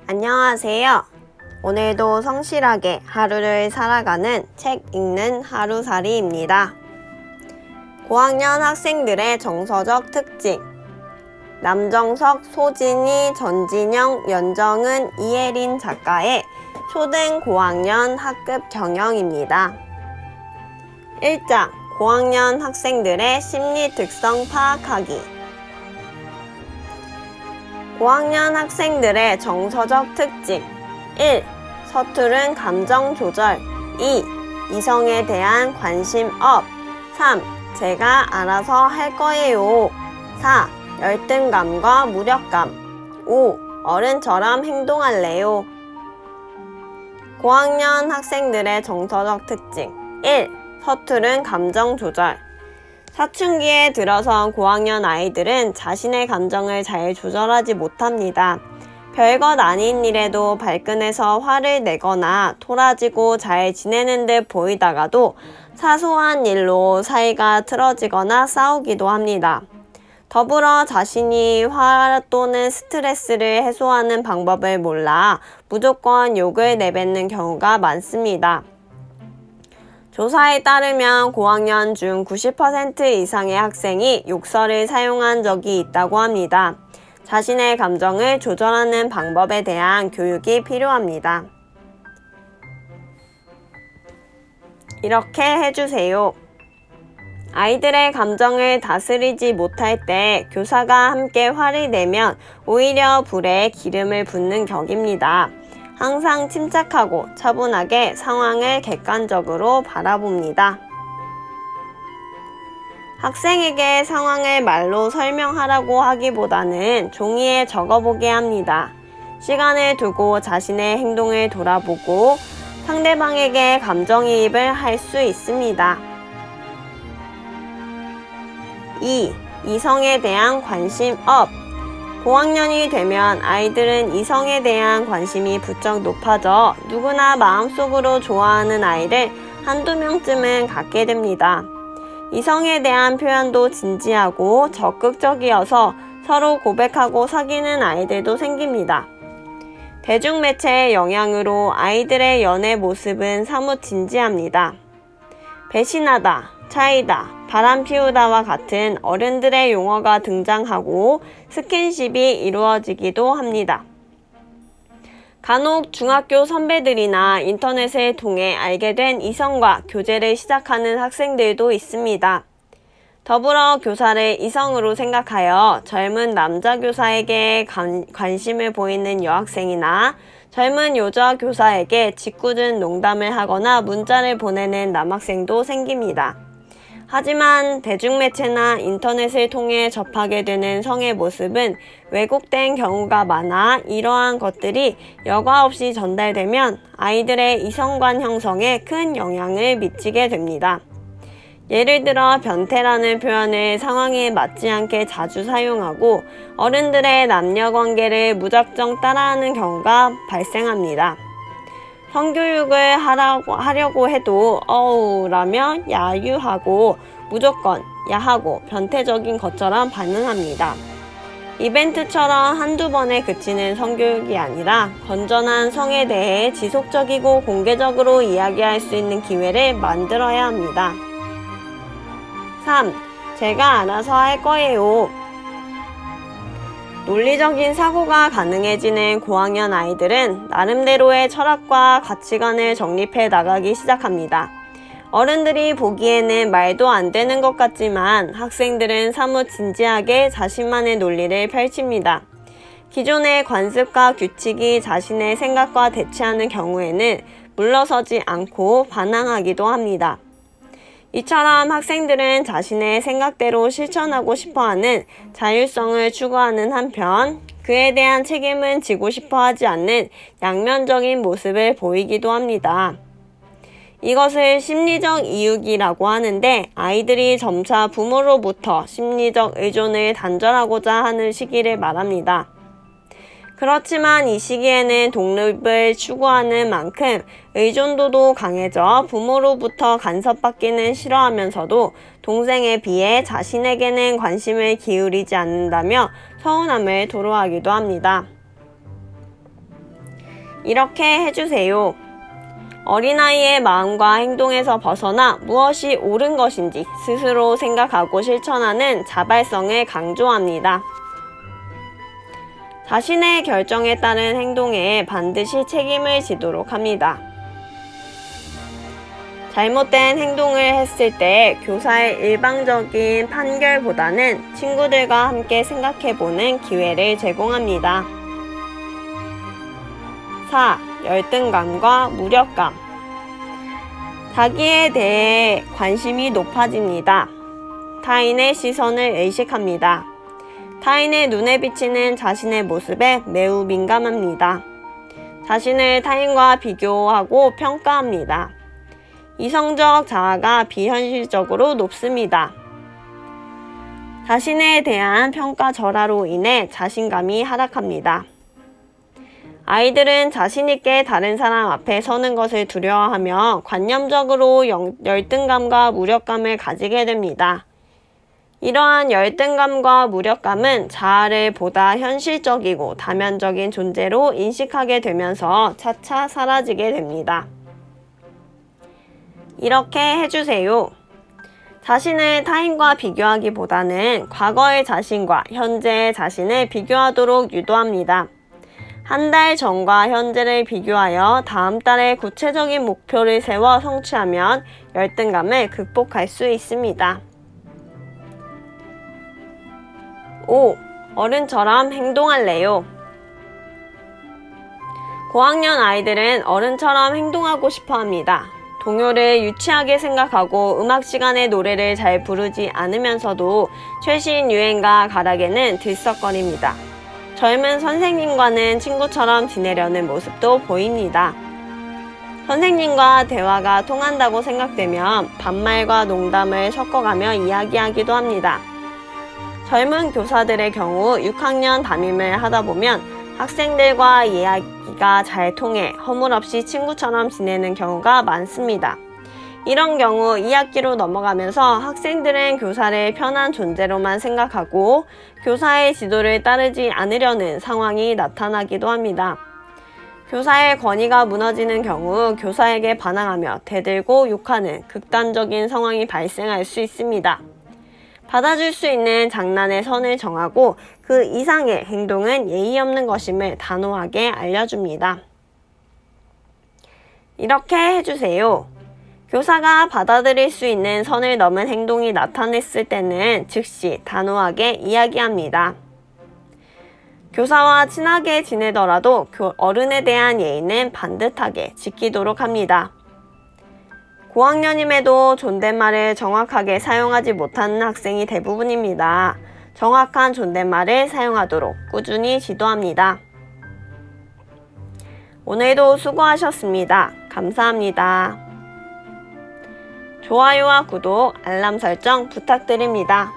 안녕하세요. 오늘도 성실하게 하루를 살아가는 책 읽는 하루살이입니다. 고학년 학생들의 정서적 특징. 남정석, 소진이, 전진영, 연정은, 이혜린 작가의 초등 고학년 학급 경영입니다. 1장 고학년 학생들의 심리 특성 파악하기. 고학년 학생들의 정서적 특징. 1. 서투른 감정 조절. 2. 이성에 대한 관심 업. 3. 제가 알아서 할 거예요. 4. 열등감과 무력감. 5. 어른처럼 행동할래요. 고학년 학생들의 정서적 특징. 1. 서투른 감정 조절. 사춘기에 들어선 고학년 아이들은 자신의 감정을 잘 조절하지 못합니다. 별것 아닌 일에도 발끈해서 화를 내거나 토라지고 잘 지내는 듯 보이다가도 사소한 일로 사이가 틀어지거나 싸우기도 합니다. 더불어 자신이 화 또는 스트레스를 해소하는 방법을 몰라 무조건 욕을 내뱉는 경우가 많습니다. 조사에 따르면 고학년 중 90% 이상의 학생이 욕설을 사용한 적이 있다고 합니다. 자신의 감정을 조절하는 방법에 대한 교육이 필요합니다. 이렇게 해주세요. 아이들의 감정을 다스리지 못할 때 교사가 함께 화를 내면 오히려 불에 기름을 붓는 격입니다. 항상 침착하고 차분하게 상황을 객관적으로 바라봅니다. 학생에게 상황을 말로 설명하라고 하기보다는 종이에 적어보게 합니다. 시간을 두고 자신의 행동을 돌아보고 상대방에게 감정이입을 할 수 있습니다. 2. 이성에 대한 관심 업. 고학년이 되면 아이들은 이성에 대한 관심이 부쩍 높아져 누구나 마음속으로 좋아하는 아이를 한두 명쯤은 갖게 됩니다. 이성에 대한 표현도 진지하고 적극적이어서 서로 고백하고 사귀는 아이들도 생깁니다. 대중매체의 영향으로 아이들의 연애 모습은 사뭇 진지합니다. 배신하다, 차이다, 바람 피우다와 같은 어른들의 용어가 등장하고 스킨십이 이루어지기도 합니다. 간혹 중학교 선배들이나 인터넷을 통해 알게 된 이성과 교제를 시작하는 학생들도 있습니다. 더불어 교사를 이성으로 생각하여 젊은 남자 교사에게 관심을 보이는 여학생이나 젊은 여자 교사에게 짓궂은 농담을 하거나 문자를 보내는 남학생도 생깁니다. 하지만 대중매체나 인터넷을 통해 접하게 되는 성의 모습은 왜곡된 경우가 많아 이러한 것들이 여과 없이 전달되면 아이들의 이성관 형성에 큰 영향을 미치게 됩니다. 예를 들어 변태라는 표현을 상황에 맞지 않게 자주 사용하고 어른들의 남녀관계를 무작정 따라하는 경우가 발생합니다. 성교육을 하려고 해도 라며 야유하고 무조건 야하고 변태적인 것처럼 반응합니다. 이벤트처럼 한두 번에 그치는 성교육이 아니라 건전한 성에 대해 지속적이고 공개적으로 이야기할 수 있는 기회를 만들어야 합니다. 3. 제가 알아서 할 거예요. 논리적인 사고가 가능해지는 고학년 아이들은 나름대로의 철학과 가치관을 정립해 나가기 시작합니다. 어른들이 보기에는 말도 안 되는 것 같지만 학생들은 사뭇 진지하게 자신만의 논리를 펼칩니다. 기존의 관습과 규칙이 자신의 생각과 대치하는 경우에는 물러서지 않고 반항하기도 합니다. 이처럼 학생들은 자신의 생각대로 실천하고 싶어하는 자율성을 추구하는 한편 그에 대한 책임은 지고 싶어 하지 않는 양면적인 모습을 보이기도 합니다. 이것을 심리적 이육이라고 하는데 아이들이 점차 부모로부터 심리적 의존을 단절하고자 하는 시기를 말합니다. 그렇지만 이 시기에는 독립을 추구하는 만큼 의존도도 강해져 부모로부터 간섭받기는 싫어하면서도 동생에 비해 자신에게는 관심을 기울이지 않는다며 서운함을 토로하기도 합니다. 이렇게 해주세요. 어린아이의 마음과 행동에서 벗어나 무엇이 옳은 것인지 스스로 생각하고 실천하는 자발성을 강조합니다. 자신의 결정에 따른 행동에 반드시 책임을 지도록 합니다. 잘못된 행동을 했을 때 교사의 일방적인 판결보다는 친구들과 함께 생각해보는 기회를 제공합니다. 4. 열등감과 무력감. 자기에 대해 관심이 높아집니다. 타인의 시선을 의식합니다. 타인의 눈에 비치는 자신의 모습에 매우 민감합니다. 자신을 타인과 비교하고 평가합니다. 이성적 자아가 비현실적으로 높습니다. 자신에 대한 평가 절하로 인해 자신감이 하락합니다. 아이들은 자신있게 다른 사람 앞에 서는 것을 두려워하며 관념적으로 열등감과 무력감을 가지게 됩니다. 이러한 열등감과 무력감은 자아를 보다 현실적이고 다면적인 존재로 인식하게 되면서 차차 사라지게 됩니다. 이렇게 해주세요. 자신을 타인과 비교하기보다는 과거의 자신과 현재의 자신을 비교하도록 유도합니다. 한 달 전과 현재를 비교하여 다음 달에 구체적인 목표를 세워 성취하면 열등감을 극복할 수 있습니다. 5. 어른처럼 행동할래요. 고학년 아이들은 어른처럼 행동하고 싶어 합니다. 동요를 유치하게 생각하고 음악 시간에 노래를 잘 부르지 않으면서도 최신 유행과 가락에는 들썩거립니다. 젊은 선생님과는 친구처럼 지내려는 모습도 보입니다. 선생님과 대화가 통한다고 생각되면 반말과 농담을 섞어가며 이야기하기도 합니다. 젊은 교사들의 경우 6학년 담임을 하다 보면 학생들과 이야기가 잘 통해 허물없이 친구처럼 지내는 경우가 많습니다. 이런 경우 2학기로 넘어가면서 학생들은 교사를 편한 존재로만 생각하고 교사의 지도를 따르지 않으려는 상황이 나타나기도 합니다. 교사의 권위가 무너지는 경우 교사에게 반항하며 대들고 욕하는 극단적인 상황이 발생할 수 있습니다. 받아줄 수 있는 장난의 선을 정하고 그 이상의 행동은 예의 없는 것임을 단호하게 알려줍니다. 이렇게 해주세요. 교사가 받아들일 수 있는 선을 넘은 행동이 나타났을 때는 즉시 단호하게 이야기합니다. 교사와 친하게 지내더라도 어른에 대한 예의는 반듯하게 지키도록 합니다. 고학년임에도 존댓말을 정확하게 사용하지 못하는 학생이 대부분입니다. 정확한 존댓말을 사용하도록 꾸준히 지도합니다. 오늘도 수고하셨습니다. 감사합니다. 좋아요와 구독, 알람 설정 부탁드립니다.